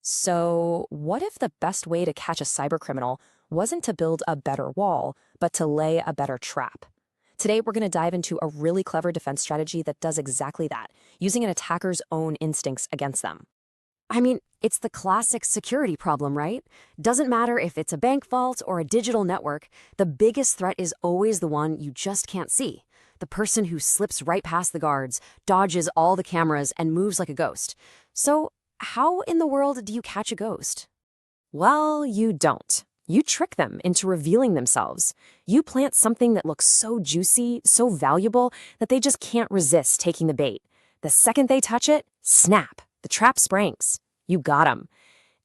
So, what if the best way to catch a cybercriminal wasn't to build a better wall, but to lay a better trap? Today, we're going to dive into a really clever defense strategy that does exactly that, using an attacker's own instincts against them. It's the classic security problem, right? Doesn't matter if it's a bank vault or a digital network, the biggest threat is always the one you just can't see. The person who slips right past the guards, dodges all the cameras, and moves like a ghost. So, how in the world do you catch a ghost? Well, you don't. You trick them into revealing themselves. You plant something that looks so juicy, so valuable, that they just can't resist taking the bait. The second they touch it, snap, the trap springs. You got 'em.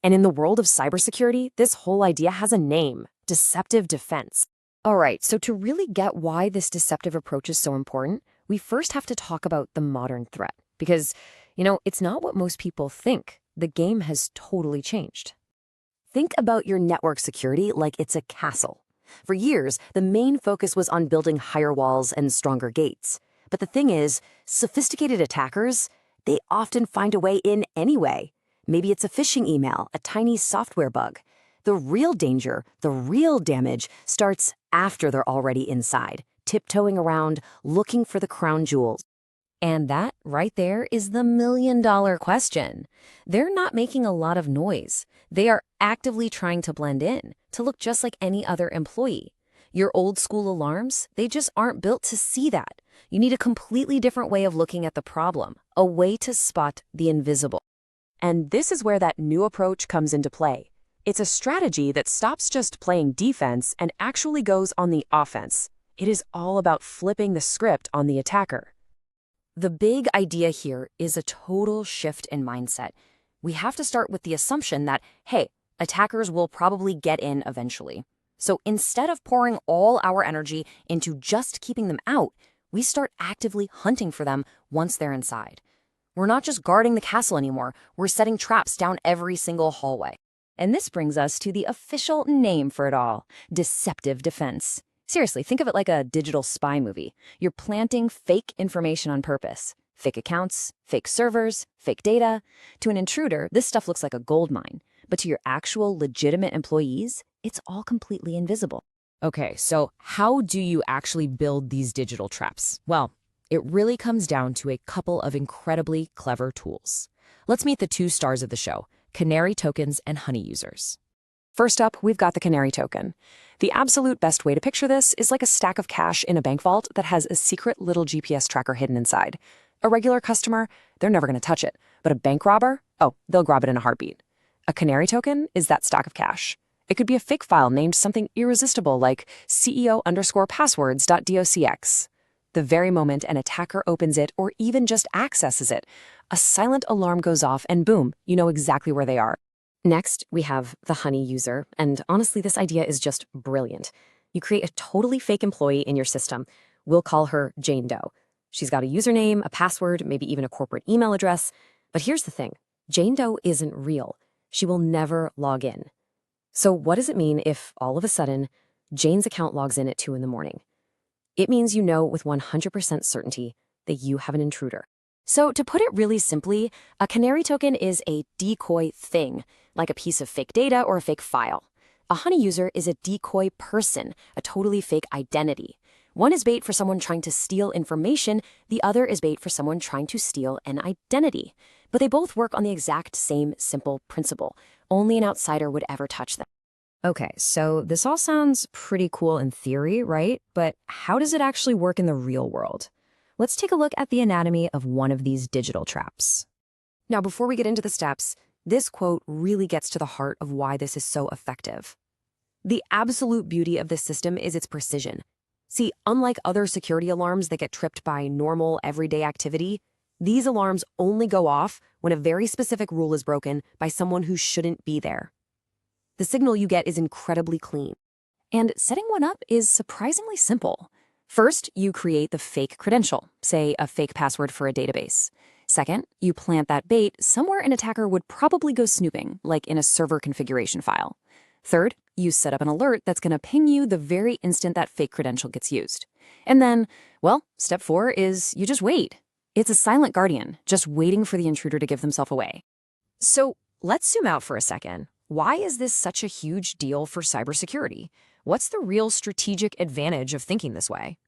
And in the world of cybersecurity, this whole idea has a name: deceptive defense. All right, so to really get why this deceptive approach is so important, we first have to talk about the modern threat. Because, it's not what most people think. The game has totally changed. Think about your network security like it's a castle. For years, the main focus was on building higher walls and stronger gates. But the thing is, sophisticated attackers, they often find a way in anyway. Maybe it's a phishing email, a tiny software bug. The real danger, the real damage, starts after they're already inside, tiptoeing around, looking for the crown jewels. And that right there is the million-dollar question. They're not making a lot of noise. They are actively trying to blend in, to look just like any other employee. Your old-school alarms, they just aren't built to see that. You need a completely different way of looking at the problem, a way to spot the invisible. And this is where that new approach comes into play. It's a strategy that stops just playing defense and actually goes on the offense. It is all about flipping the script on the attacker. The big idea here is a total shift in mindset. We have to start with the assumption that, hey, attackers will probably get in eventually. So instead of pouring all our energy into just keeping them out, we start actively hunting for them once they're inside. We're not just guarding the castle anymore, we're setting traps down every single hallway. And this brings us to the official name for it all: deceptive defense. Seriously, think of it like a digital spy movie. You're planting fake information on purpose. Fake accounts, fake servers, fake data. To an intruder, this stuff looks like a gold mine. But to your actual legitimate employees, it's all completely invisible. Okay, so how do you actually build these digital traps? Well, it really comes down to a couple of incredibly clever tools. Let's meet the two stars of the show: canary tokens and honey users. First up, we've got the canary token. The absolute best way to picture this is like a stack of cash in a bank vault that has a secret little GPS tracker hidden inside. A regular customer, they're never going to touch it. But a bank robber, oh, they'll grab it in a heartbeat. A canary token is that stack of cash. It could be a fake file named something irresistible like CEO_passwords.docx. The very moment an attacker opens it or even just accesses it, a silent alarm goes off and boom, you know exactly where they are. Next, we have the honey user, and honestly, this idea is just brilliant. You create a totally fake employee in your system. We'll call her Jane Doe. She's got a username, a password, maybe even a corporate email address. But here's the thing: Jane Doe isn't real. She will never log in. So what does it mean if, all of a sudden, Jane's account logs in at 2 in the morning? It means you know with 100% certainty that you have an intruder. So to put it really simply, a canary token is a decoy thing, like a piece of fake data or a fake file. A honey user is a decoy person, a totally fake identity. One is bait for someone trying to steal information, the other is bait for someone trying to steal an identity. But they both work on the exact same simple principle. Only an outsider would ever touch them. Okay, so this all sounds pretty cool in theory, right? But how does it actually work in the real world? Let's take a look at the anatomy of one of these digital traps. Now, before we get into the steps, this quote really gets to the heart of why this is so effective. The absolute beauty of this system is its precision. See, unlike other security alarms that get tripped by normal, everyday activity, these alarms only go off when a very specific rule is broken by someone who shouldn't be there. The signal you get is incredibly clean. And setting one up is surprisingly simple. First, you create the fake credential, say a fake password for a database. Second, you plant that bait somewhere an attacker would probably go snooping, like in a server configuration file. Third, you set up an alert that's going to ping you the very instant that fake credential gets used. And then, well, step 4 is you just wait. It's a silent guardian, just waiting for the intruder to give themselves away. So Let's zoom out for a second. Why is this such a huge deal for cybersecurity? What's the real strategic advantage of thinking this way?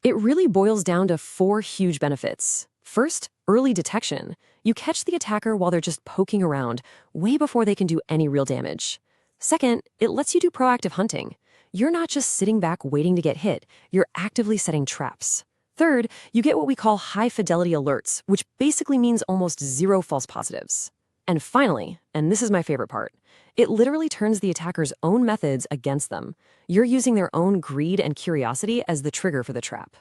It really boils down to four huge benefits. First, early detection. You catch the attacker while they're just poking around, way before they can do any real damage. Second, it lets you do proactive hunting. You're not just sitting back waiting to get hit, you're actively setting traps. Third, you get what we call high-fidelity alerts, which basically means almost zero false positives. And finally, and this is my favorite part, it literally turns the attacker's own methods against them. You're using their own greed and curiosity as the trigger for the trap.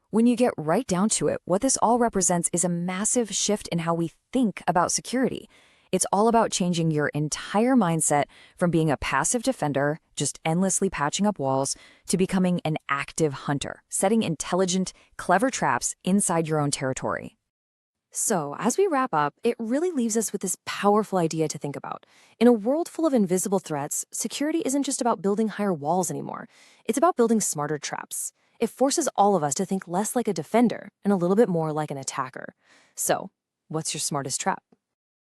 When you get right down to it, what this all represents is a massive shift in how we think about security. It's all about changing your entire mindset from being a passive defender, just endlessly patching up walls, to becoming an active hunter, setting intelligent, clever traps inside your own territory. So, as we wrap up, it really leaves us with this powerful idea to think about. In a world full of invisible threats, security isn't just about building higher walls anymore. It's about building smarter traps. It forces all of us to think less like a defender and a little bit more like an attacker. So, what's your smartest trap?